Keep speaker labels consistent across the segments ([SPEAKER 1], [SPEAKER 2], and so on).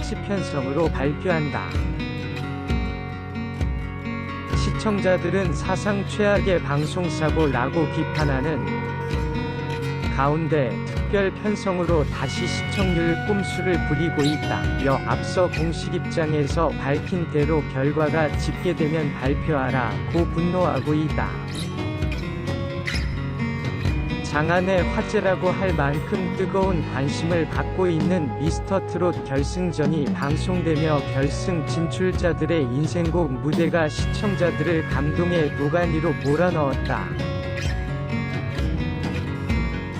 [SPEAKER 1] 특집 편성으로 발표한다. 시청자들은 사상 최악의 방송사고라고 비판하는 가운데 특별 편성으로 다시 시청률 꼼수를 부리고 있다며 앞서 공식 입장에서 밝힌 대로 결과가 집계되면 발표하라고 분노하고 있다. 장안의 화제라고 할 만큼 뜨거운 관심을 받고 있는 미스터트롯 결승전이 방송되며 결승 진출자들의 인생곡 무대가 시청자들을 감동의 도가니로 몰아넣었다.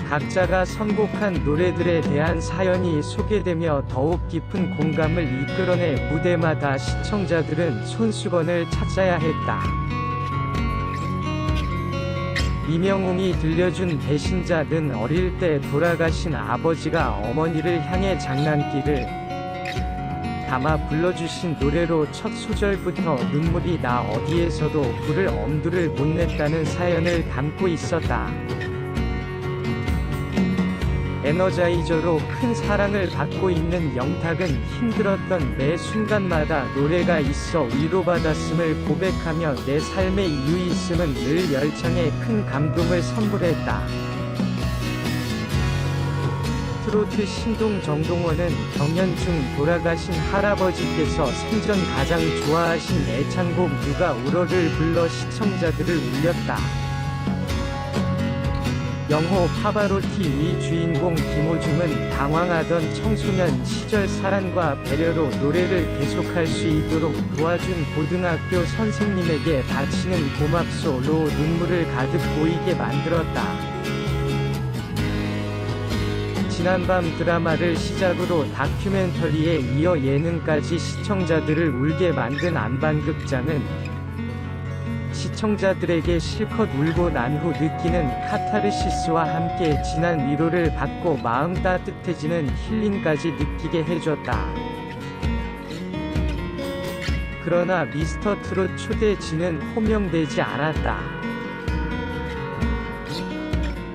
[SPEAKER 1] 각자가 선곡한 노래들에 대한 사연이 소개되며 더욱 깊은 공감을 이끌어내 무대마다 시청자들은 손수건을 찾아야 했다. 이명웅이 들려준 배신자는 어릴 때 돌아가신 아버지가 어머니를 향해 장난기를 담아 불러주신 노래로 첫 소절부터 눈물이 나 어디에서도 불을 엄두를 못 냈다는 사연을 담고 있었다. 에너자이저로 큰 사랑을 받고 있는 영탁은 힘들었던 매 순간마다 노래가 있어 위로받았음을 고백하며 내 삶의 이유 있음은 늘 열창에 큰 감동을 선물했다. 트로트 신동 정동원은 경연 중 돌아가신 할아버지께서 생전 가장 좋아하신 애창곡 누가 울어를 불러 시청자들을 울렸다. 영호 파바로티 위 주인공 김호중은 당황하던 청소년 시절 사랑과 배려로 노래를 계속할 수 있도록 도와준 고등학교 선생님에게 바치는 고맙소로 눈물을 가득 보이게 만들었다. 지난밤 드라마를 시작으로 다큐멘터리에 이어 예능까지 시청자들을 울게 만든 안반극장은 시청자들에게 실컷 울고 난 후 느끼는 카타르시스와 함께 진한 위로를 받고 마음 따뜻해지는 힐링까지 느끼게 해줬다. 그러나 미스터트롯 초대진은 호명되지 않았다.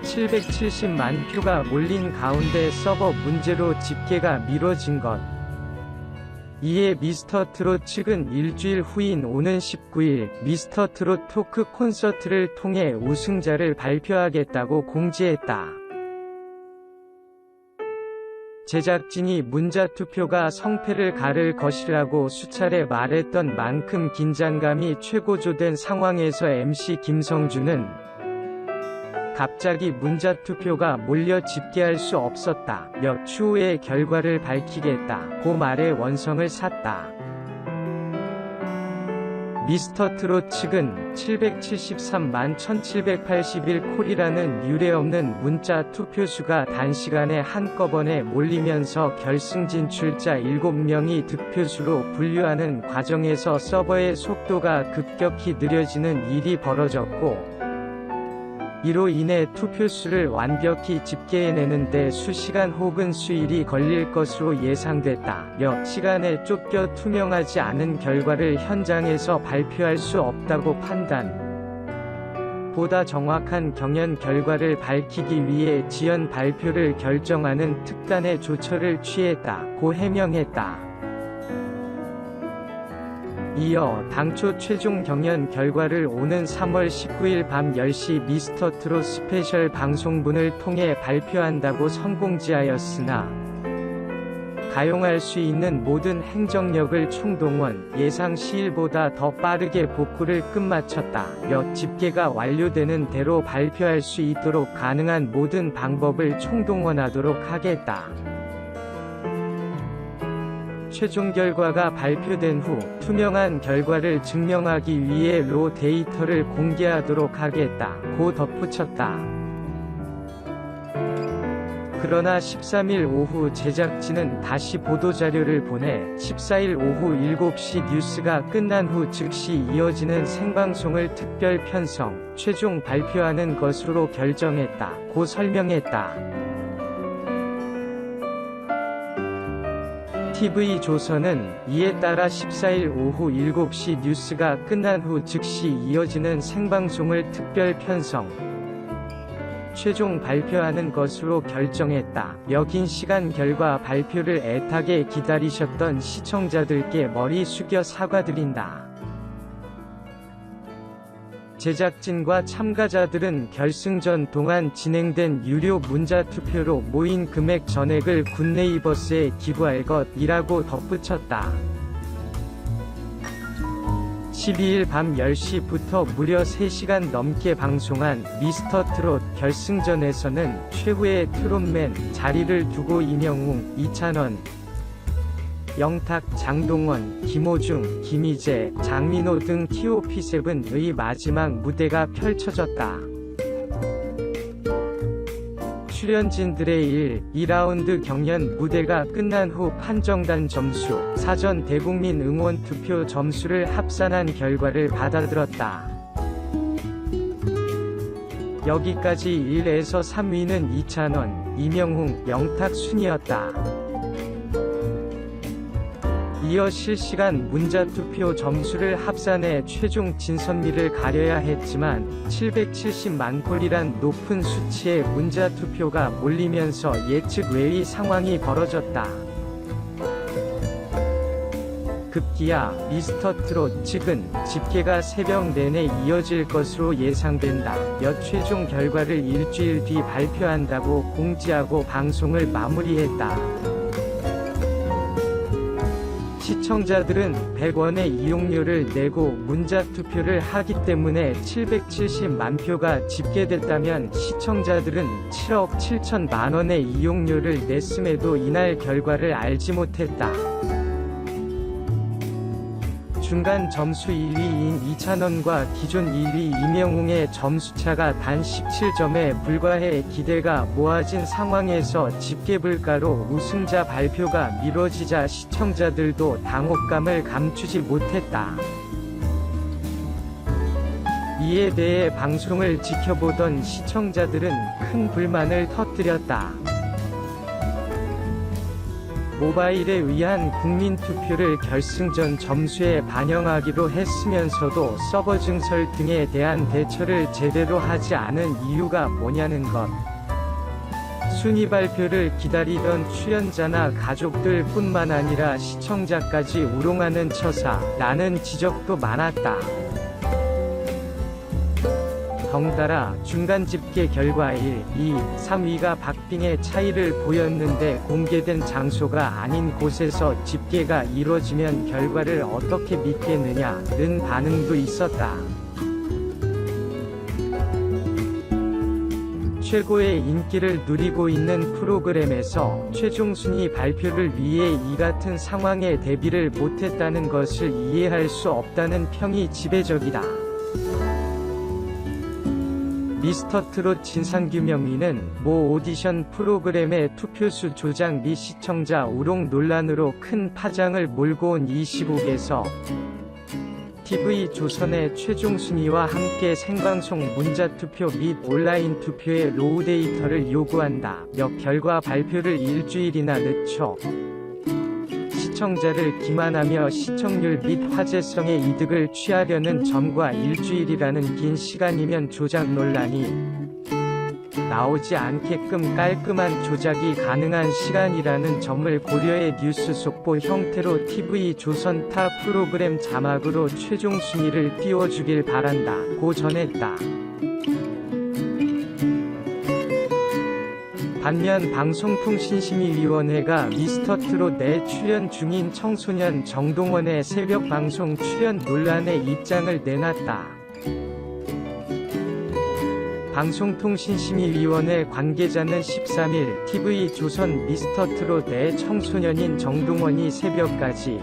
[SPEAKER 1] 770만 표가 몰린 가운데 서버 문제로 집계가 미뤄진 것. 이에 미스터트롯 측은 일주일 후인 오는 19일 미스터트롯 토크 콘서트를 통해 우승자를 발표하겠다고 공지했다. 제작진이 문자투표가 성패를 가를 것이라고 수차례 말했던 만큼 긴장감이 최고조된 상황에서 MC 김성주는 갑자기 문자투표가 몰려 집계할 수 없었다. 몇 추후에 결과를 밝히겠다. 고 말에 원성을 샀다. 미스터트롯 측은 773만 1781콜이라는 유례없는 문자 투표수가 단시간에 한꺼번에 몰리면서 결승 진출자 7명이 득표수로 분류하는 과정에서 서버의 속도가 급격히 느려지는 일이 벌어졌고, 이로 인해 투표수를 완벽히 집계해내는데 수시간 혹은 수일이 걸릴 것으로 예상됐다. 시간에 쫓겨 투명하지 않은 결과를 현장에서 발표할 수 없다고 판단. 보다 정확한 경연 결과를 밝히기 위해 지연 발표를 결정하는 특단의 조처를 취했다고 해명했다. 이어 당초 최종 경연 결과를 오는 3월 19일 밤 10시 미스터트롯 스페셜 방송분을 통해 발표한다고 선공지하였으나 가용할 수 있는 모든 행정력을 총동원, 예상 시일보다 더 빠르게 복구를 끝마쳤다. 집계가 완료되는 대로 발표할 수 있도록 가능한 모든 방법을 총동원하도록 하겠다. 최종 결과가 발표된 후 투명한 결과를 증명하기 위해 로 데이터를 공개하도록 하겠다고 덧붙였다. 그러나 13일 오후 제작진은 다시 보도자료를 보내 14일 오후 7시 뉴스가 끝난 후 즉시 이어지는 생방송을 특별 편성, 최종 발표하는 것으로 결정했다고 설명했다. TV조선은 이에 따라 14일 오후 7시 뉴스가 끝난 후 즉시 이어지는 생방송을 특별 편성, 최종 발표하는 것으로 결정했다. 긴 시간 결과 발표를 애타게 기다리셨던 시청자들께 머리 숙여 사과드린다. 제작진과 참가자들은 결승전 동안 진행된 유료 문자투표로 모인 금액 전액을 굿네이버스에 기부할 것이라고 덧붙였다. 12일 밤 10시부터 무려 3시간 넘게 방송한 미스터트롯 결승전에서는 최후의 트롯맨 자리를 두고 임영웅, 이찬원, 영탁, 장동원, 김호중, 김희재, 장민호 등 TOP7의 마지막 무대가 펼쳐졌다. 출연진들의 2라운드 경연 무대가 끝난 후 판정단 점수, 사전 대국민 응원 투표 점수를 합산한 결과를 받아들었다. 여기까지 1에서 3위는 이찬원, 임영웅, 영탁 순이었다. 이어 실시간 문자투표 점수를 합산해 최종 진선미를 가려야 했지만 770만 콜이란 높은 수치의 문자투표가 몰리면서 예측 외의 상황이 벌어졌다. 급기야 미스터트롯 측은 집계가 새벽 내내 이어질 것으로 예상된다. 최종 결과를 일주일 뒤 발표한다고 공지하고 방송을 마무리했다. 시청자들은 100원의 이용료를 내고 문자투표를 하기 때문에 770만 표가 집계됐다면 시청자들은 7억 7천만 원의 이용료를 냈음에도 이날 결과를 알지 못했다. 중간 점수 1위인 이찬원과 기존 1위 임영웅의 점수차가 단 17점에 불과해 기대가 모아진 상황에서 집계불가로 우승자 발표가 미뤄지자 시청자들도 당혹감을 감추지 못했다. 이에 대해 방송을 지켜보던 시청자들은 큰 불만을 터뜨렸다. 모바일에 의한 국민투표를 결승전 점수에 반영하기로 했으면서도 서버 증설 등에 대한 대처를 제대로 하지 않은 이유가 뭐냐는 것. 순위 발표를 기다리던 출연자나 가족들 뿐만 아니라 시청자까지 우롱하는 처사라는 지적도 많았다. 덩달아 중간 집계 결과 1, 2, 3위가 박빙의 차이를 보였는데 공개된 장소가 아닌 곳에서 집계가 이뤄지면 결과를 어떻게 믿겠느냐는 반응도 있었다. 최고의 인기를 누리고 있는 프로그램에서 최종 순위 발표를 위해 이 같은 상황에 대비를 못했다는 것을 이해할 수 없다는 평이 지배적이다. 미스터트롯 진상규명위는 모 오디션 프로그램의 투표수 조작 및 시청자 우롱 논란으로 큰 파장을 몰고 온 이 시국에서 TV조선의 최종 순위와 함께 생방송 문자투표 및 온라인 투표의 로우 데이터를 요구한다며 결과 발표를 일주일이나 늦춰 시청자를 기만하며 시청률 및 화제성의 이득을 취하려는 점과 일주일이라는 긴 시간이면 조작 논란이 나오지 않게끔 깔끔한 조작이 가능한 시간이라는 점을 고려해 뉴스 속보 형태로 TV조선 타 프로그램 자막으로 최종 순위를 띄워주길 바란다고 전했다. 반면 방송통신심의위원회가 미스터트롯 내 출연 중인 청소년 정동원의 새벽 방송 출연 논란에 입장을 내놨다. 방송통신심의위원회 관계자는 13일 TV조선 미스터트롯 내 청소년인 정동원이 새벽까지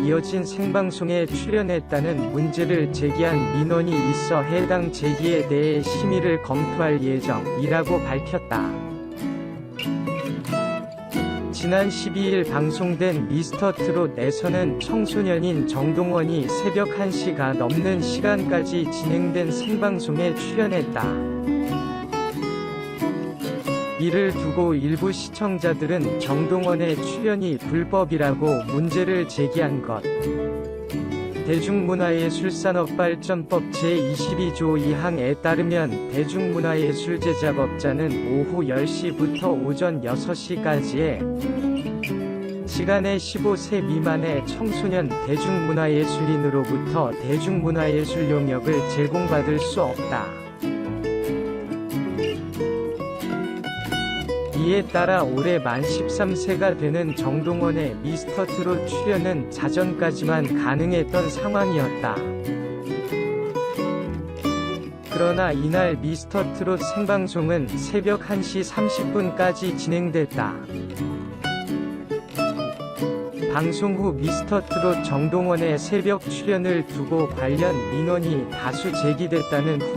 [SPEAKER 1] 이어진 생방송에 출연했다는 문제를 제기한 민원이 있어 해당 제기에 대해 심의를 검토할 예정이라고 밝혔다. 지난 12일 방송된 미스터트롯에서는 청소년인 정동원이 새벽 1시가 넘는 시간까지 진행된 생방송에 출연했다. 이를 두고 일부 시청자들은 정동원의 출연이 불법이라고 문제를 제기한 것. 대중문화예술산업발전법 제22조 2항에 따르면 대중문화예술 제작업자는 오후 10시부터 오전 6시까지의 시간에 15세 미만의 청소년 대중문화예술인으로부터 대중문화예술 용역을 제공받을 수 없다. 이에 따라 올해 만 13세가 되는 정동원의 미스터트롯 출연은 자정까지만 가능했던 상황이었다. 그러나 이날 미스터트롯 생방송은 새벽 1시 30분까지 진행됐다. 방송 후 미스터트롯 정동원의 새벽 출연을 두고 관련 민원이 다수 제기됐다는